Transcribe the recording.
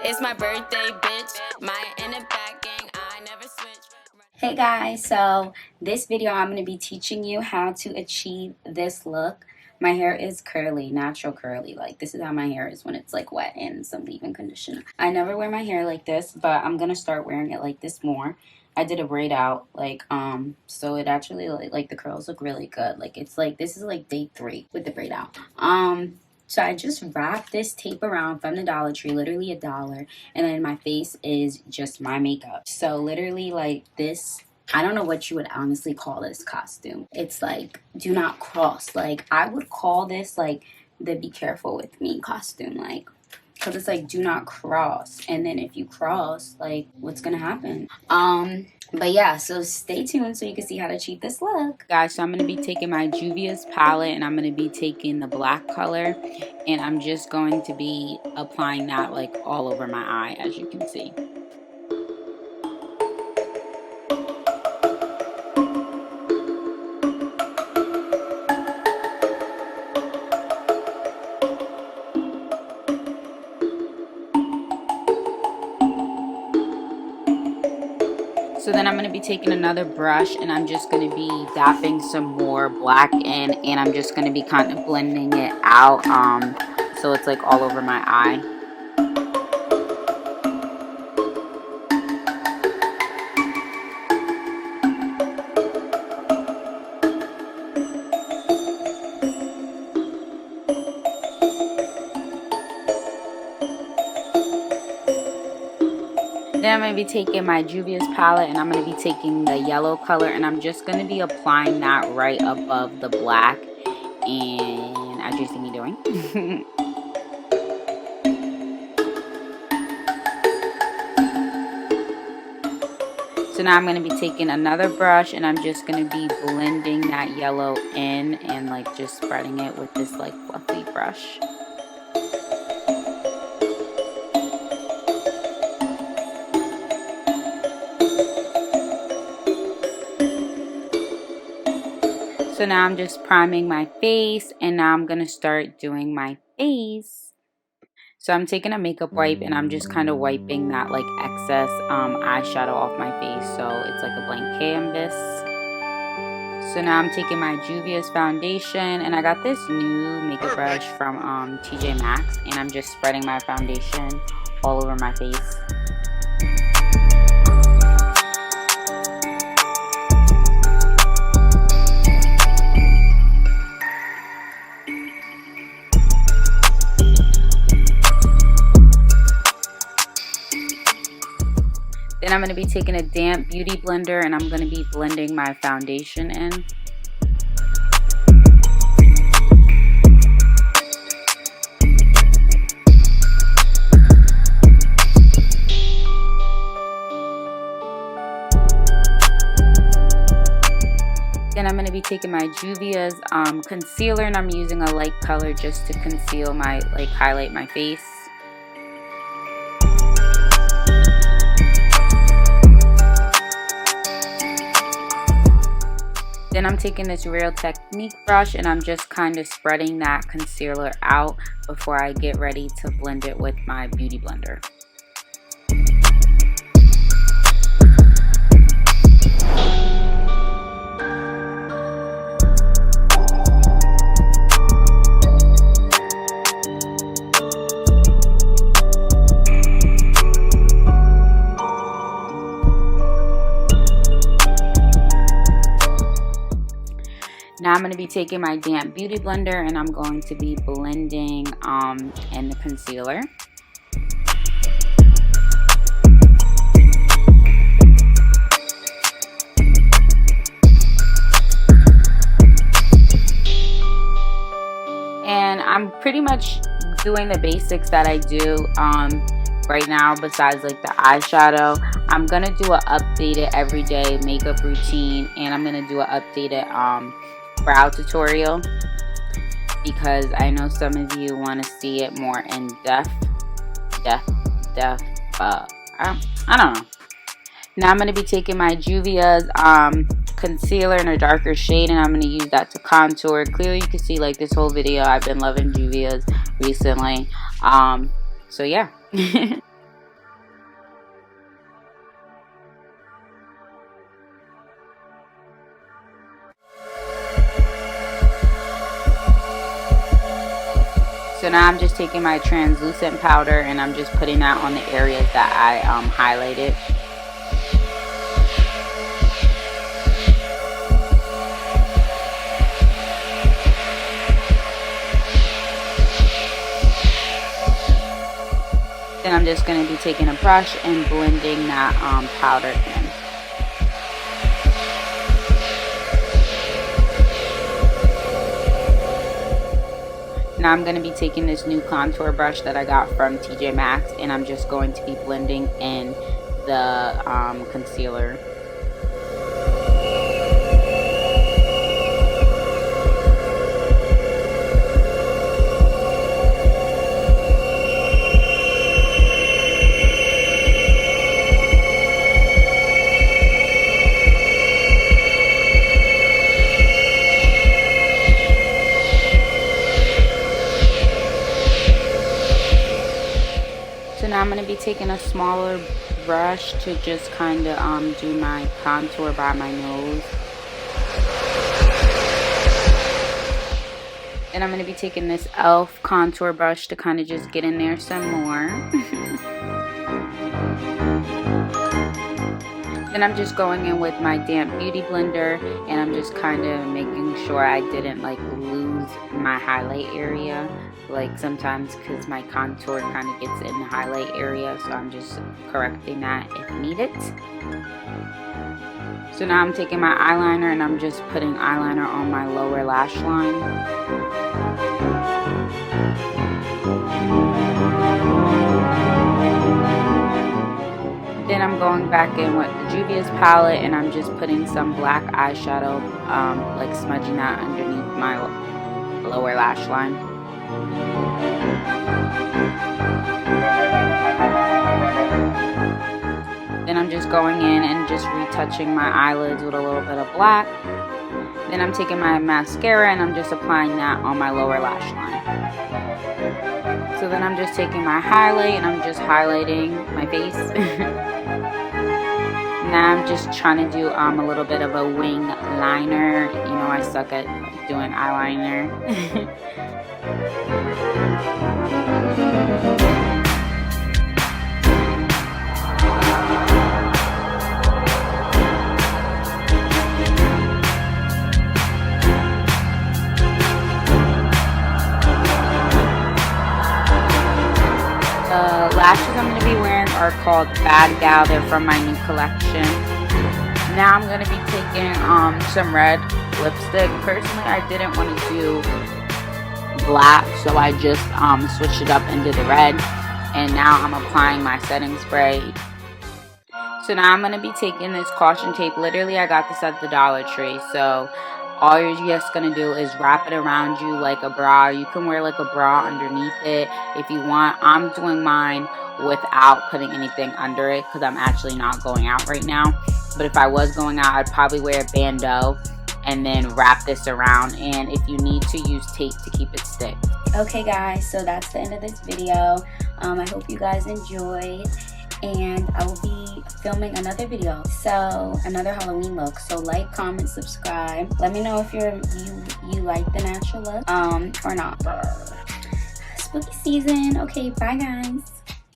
It's my birthday, bitch. My in the back gang, I never switch. Hey guys, so this video I'm going to be teaching you how to achieve this look. My hair is curly, natural curly. Like, this is how my hair is when it's like wet and some leave-in conditioner. I never wear my hair like this, but I'm going to start wearing it like this more. I did a braid out, so it actually, like the curls look really good. Like, it's like, this is like day 3 with the braid out. So I just wrapped this tape around from the Dollar Tree, literally $1, and then my face is just my makeup. So literally like this, I don't know what you would honestly call this costume. It's like, do not cross. Like, I would call this like the be careful with me costume, like, because it's like, do not cross. And then if you cross, like, what's gonna happen? But yeah, so stay tuned so you can see how to achieve this look. Guys, so I'm going to be taking my Juvia's palette and I'm going to be taking the black color. And I'm just going to be applying that like all over my eye, as you can see. So then I'm going to be taking another brush and I'm just going to be dapping some more black in, and I'm just going to be kind of blending it out so it's like all over my eye. Then I'm going to be taking my Juvia's palette and I'm going to be taking the yellow color and I'm just going to be applying that right above the black, and as you see me doing. So now I'm going to be taking another brush and I'm just going to be blending that yellow in and like just spreading it with this like fluffy brush. So now I'm just priming my face, and now I'm going to start doing my face. So I'm taking a makeup wipe and I'm just kind of wiping that like excess eyeshadow off my face so it's like a blank canvas. So now I'm taking my Juvia's foundation, and I got this new makeup brush from TJ Maxx, and I'm just spreading my foundation all over my face. Then I'm going to be taking a damp beauty blender and I'm going to be blending my foundation in. Then I'm going to be taking my Juvia's concealer, and I'm using a light color just to conceal my, like, highlight my face. Then I'm taking this Real Technique brush and I'm just kind of spreading that concealer out before I get ready to blend it with my beauty blender. Now I'm going to be taking my damp beauty blender and I'm going to be blending in the concealer. And I'm pretty much doing the basics that I do right now besides like the eyeshadow. I'm going to do an updated everyday makeup routine, and I'm going to do an updated brow tutorial because I know some of you want to see it more in depth. I don't know. Now I'm going to be taking my Juvia's concealer in a darker shade, and I'm going to use that to contour. Clearly you can see like this whole video I've been loving Juvia's recently. So yeah. So now I'm just taking my translucent powder and I'm just putting that on the areas that I highlighted. Then I'm just going to be taking a brush and blending that powder in. Now I'm going to be taking this new contour brush that I got from TJ Maxx, and I'm just going to be blending in the concealer. So now I'm going to be taking a smaller brush to just kind of do my contour by my nose. And I'm going to be taking this e.l.f. contour brush to kind of just get in there some more. Then I'm just going in with my damp beauty blender and I'm just kind of making sure I didn't like lose my highlight area. Like sometimes because my contour kind of gets in the highlight area, so I'm just correcting that if needed. So now I'm taking my eyeliner and I'm just putting eyeliner on my lower lash line. Then I'm going back in with the Juvia's palette and I'm just putting some black eyeshadow, like smudging that underneath my lower lash line. Then I'm just going in and just retouching my eyelids with a little bit of black. Then I'm taking my mascara and I'm just applying that on my lower lash line. So then I'm just taking my highlight and I'm just highlighting my face. Now I'm just trying to do a little bit of a wing liner. You know, I suck at doing eyeliner. The lashes I'm going to be wearing are called Bad Gal. They're from my new collection. Now I'm going to be taking some red lipstick. Personally, I didn't want to do black, so I just switched it up into the red. And now I'm applying my setting spray. So now I'm going to be taking this caution tape. Literally, I got this at the Dollar Tree. So all you're just going to do is wrap it around you like a bra. You can wear like a bra underneath it if you want. I'm doing mine without putting anything under it because I'm actually not going out right now. But if I was going out, I'd probably wear a bandeau and then wrap this around. And if you need to, use tape to keep it stick. Okay guys, so that's the end of this video. I hope you guys enjoyed. And I will be filming another video, so another Halloween look. So like, comment, subscribe. Let me know if you like the natural look or not. Spooky season. Okay, bye guys.